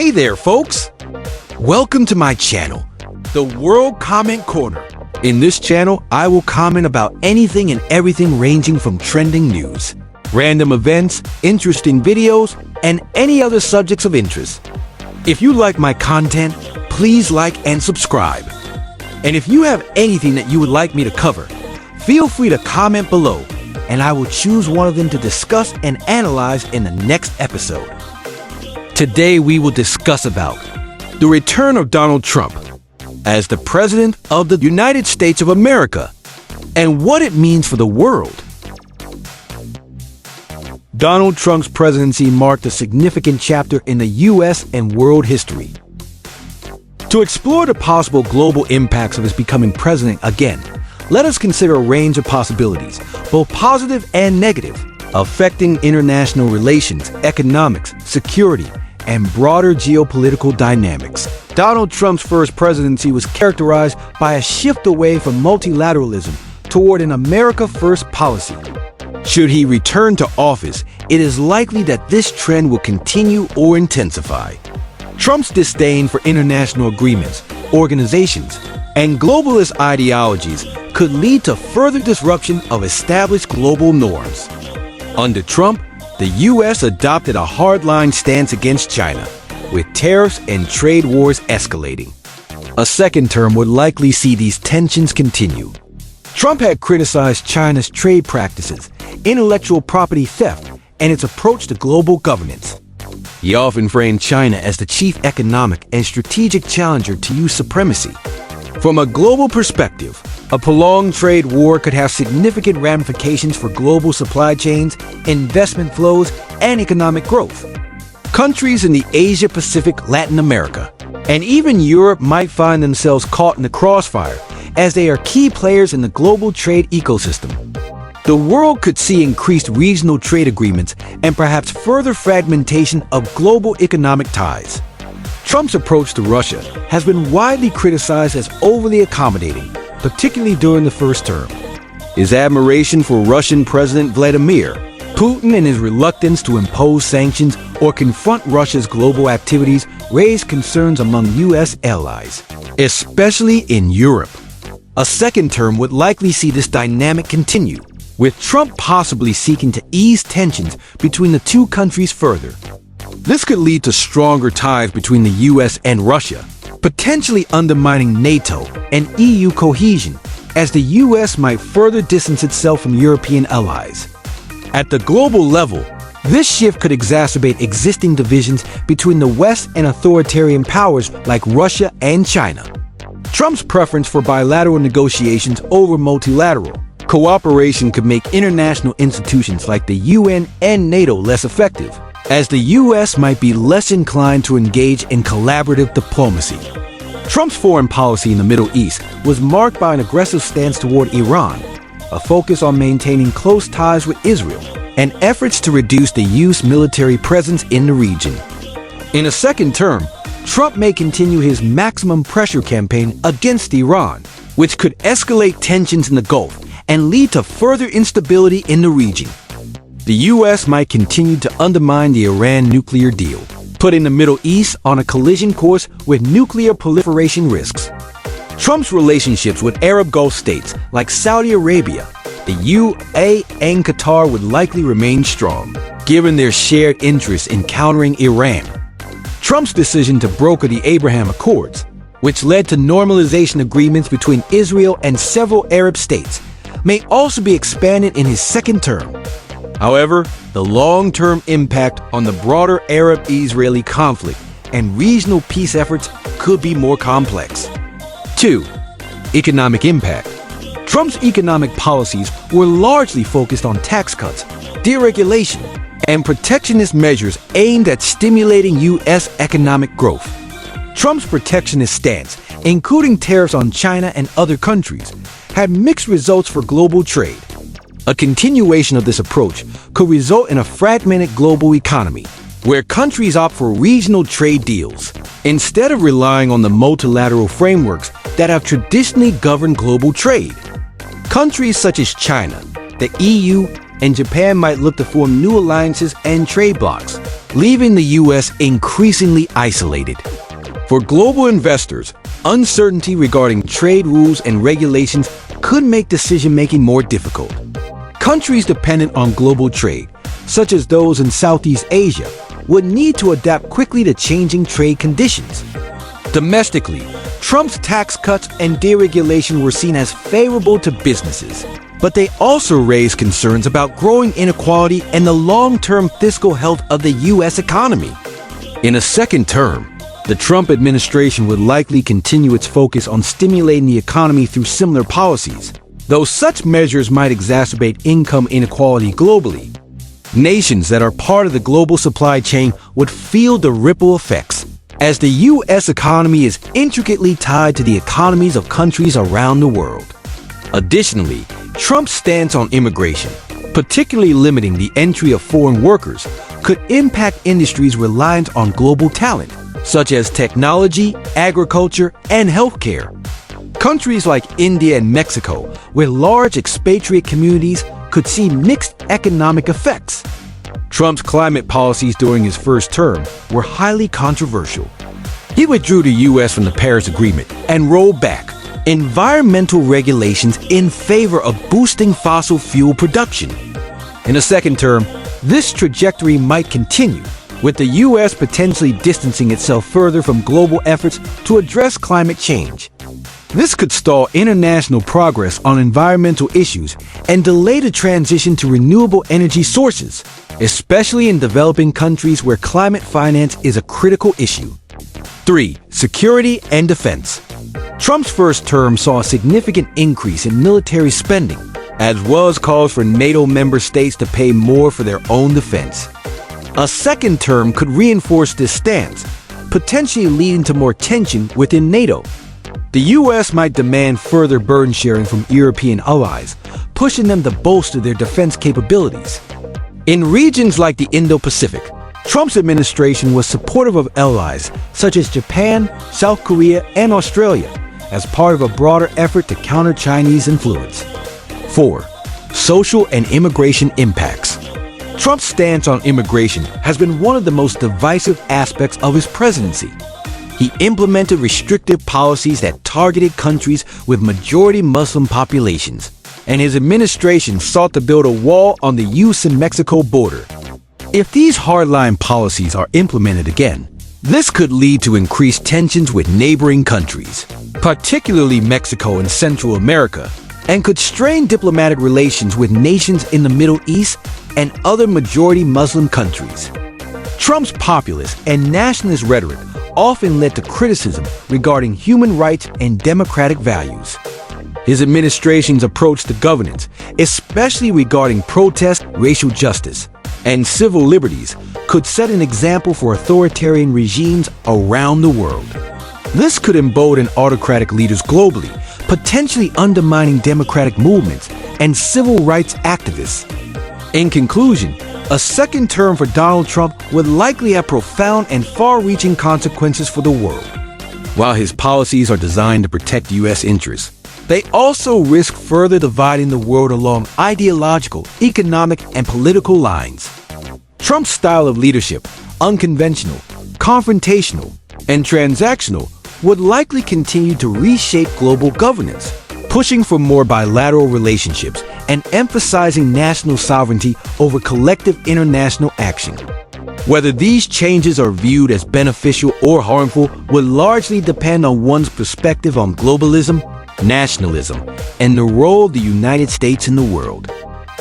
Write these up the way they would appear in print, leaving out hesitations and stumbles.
Hey there, folks! Welcome to my channel, the World Comment Corner. In this channel, I will comment about anything and everything ranging from trending news, random events, interesting videos, and any other subjects of interest. If you like my content, please like and subscribe. And if you have anything that you would like me to cover, feel free to comment below, and I will choose one of them to discuss and analyze in the next episode. Today we will discuss about the return of Donald Trump as the President of the United States of America and what it means for the world. Donald Trump's presidency marked a significant chapter in the U.S. and world history. To explore the possible global impacts of his becoming president again, let us consider a range of possibilities, both positive and negative, affecting international relations, economics, security, and broader geopolitical dynamics. Donald Trump's first presidency was characterized by a shift away from multilateralism toward an America First policy. Should he return to office, it is likely that this trend will continue or intensify. Trump's disdain for international agreements, organizations, and globalist ideologies could lead to further disruption of established global norms. Under Trump, the U.S. adopted a hardline stance against China, with tariffs and trade wars escalating. A second term would likely see these tensions continue. Trump had criticized China's trade practices, intellectual property theft, and its approach to global governance. He often framed China as the chief economic and strategic challenger to U.S. supremacy. From a global perspective, a prolonged trade war could have significant ramifications for global supply chains, investment flows, and economic growth. Countries in the Asia-Pacific, Latin America, and even Europe might find themselves caught in the crossfire, as they are key players in the global trade ecosystem. The world could see increased regional trade agreements and perhaps further fragmentation of global economic ties. Trump's approach to Russia has been widely criticized as overly accommodating, particularly during the first term. His admiration for Russian President Vladimir Putin and his reluctance to impose sanctions or confront Russia's global activities raised concerns among U.S. allies, especially in Europe. A second term would likely see this dynamic continue, with Trump possibly seeking to ease tensions between the two countries further. This could lead to stronger ties between the U.S. and Russia, potentially undermining NATO and EU cohesion, as the U.S. might further distance itself from European allies. At the global level, this shift could exacerbate existing divisions between the West and authoritarian powers like Russia and China. Trump's preference for bilateral negotiations over multilateral cooperation could make international institutions like the UN and NATO less effective, as the U.S. might be less inclined to engage in collaborative diplomacy. Trump's foreign policy in the Middle East was marked by an aggressive stance toward Iran, a focus on maintaining close ties with Israel, and efforts to reduce the U.S. military presence in the region. In a second term, Trump may continue his maximum pressure campaign against Iran, which could escalate tensions in the Gulf and lead to further instability in the region. The U.S. might continue to undermine the Iran nuclear deal, putting the Middle East on a collision course with nuclear proliferation risks. Trump's relationships with Arab Gulf states like Saudi Arabia, the UAE, and Qatar would likely remain strong, given their shared interest in countering Iran. Trump's decision to broker the Abraham Accords, which led to normalization agreements between Israel and several Arab states, may also be expanded in his second term. However, the long-term impact on the broader Arab-Israeli conflict and regional peace efforts could be more complex. 2. Economic impact. Trump's economic policies were largely focused on tax cuts, deregulation, and protectionist measures aimed at stimulating U.S. economic growth. Trump's protectionist stance, including tariffs on China and other countries, had mixed results for global trade. A continuation of this approach could result in a fragmented global economy, where countries opt for regional trade deals, instead of relying on the multilateral frameworks that have traditionally governed global trade. Countries such as China, the EU, and Japan might look to form new alliances and trade blocs, leaving the U.S. increasingly isolated. For global investors, uncertainty regarding trade rules and regulations could make decision-making more difficult. Countries dependent on global trade, such as those in Southeast Asia, would need to adapt quickly to changing trade conditions. Domestically, Trump's tax cuts and deregulation were seen as favorable to businesses, but they also raised concerns about growing inequality and the long-term fiscal health of the U.S. economy. In a second term, the Trump administration would likely continue its focus on stimulating the economy through similar policies, though such measures might exacerbate income inequality globally. Nations that are part of the global supply chain would feel the ripple effects, as the U.S. economy is intricately tied to the economies of countries around the world. Additionally, Trump's stance on immigration, particularly limiting the entry of foreign workers, could impact industries reliant on global talent, such as technology, agriculture, and healthcare. Countries like India and Mexico, with large expatriate communities, could see mixed economic effects. Trump's climate policies during his first term were highly controversial. He withdrew the U.S. from the Paris Agreement and rolled back environmental regulations in favor of boosting fossil fuel production. In a second term, this trajectory might continue, with the U.S. potentially distancing itself further from global efforts to address climate change. This could stall international progress on environmental issues and delay the transition to renewable energy sources, especially in developing countries where climate finance is a critical issue. 3. Security and defense. Trump's first term saw a significant increase in military spending, as well as calls for NATO member states to pay more for their own defense. A second term could reinforce this stance, potentially leading to more tension within NATO. The U.S. might demand further burden sharing from European allies, pushing them to bolster their defense capabilities. In regions like the Indo-Pacific, Trump's administration was supportive of allies such as Japan, South Korea, and Australia as part of a broader effort to counter Chinese influence. 4. Social and immigration impacts. Trump's stance on immigration has been one of the most divisive aspects of his presidency. He implemented restrictive policies that targeted countries with majority Muslim populations, and his administration sought to build a wall on the U.S.-Mexico border. If these hardline policies are implemented again, this could lead to increased tensions with neighboring countries, particularly Mexico and Central America, and could strain diplomatic relations with nations in the Middle East and other majority Muslim countries. Trump's populist and nationalist rhetoric often led to criticism regarding human rights and democratic values. His administration's approach to governance, especially regarding protest, racial justice, and civil liberties, could set an example for authoritarian regimes around the world. This could embolden autocratic leaders globally, potentially undermining democratic movements and civil rights activists. In conclusion, a second term for Donald Trump would likely have profound and far-reaching consequences for the world. While his policies are designed to protect U.S. interests, they also risk further dividing the world along ideological, economic, and political lines. Trump's style of leadership, unconventional, confrontational, and transactional, would likely continue to reshape global governance, pushing for more bilateral relationships and emphasizing national sovereignty over collective international action. Whether these changes are viewed as beneficial or harmful would largely depend on one's perspective on globalism, nationalism, and the role of the United States in the world.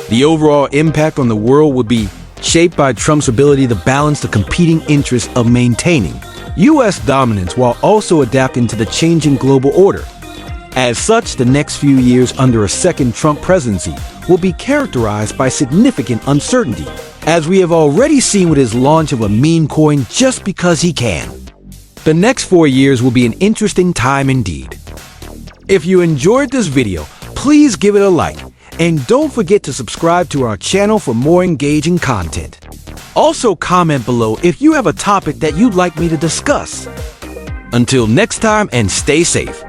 The overall impact on the world would be shaped by Trump's ability to balance the competing interests of maintaining U.S. dominance while also adapting to the changing global order. As such, the next few years under a second Trump presidency will be characterized by significant uncertainty, as we have already seen with his launch of a meme coin just because he can. The next 4 years will be an interesting time indeed. If you enjoyed this video, please give it a like, and don't forget to subscribe to our channel for more engaging content. Also comment below if you have a topic that you'd like me to discuss. Until next time, and stay safe.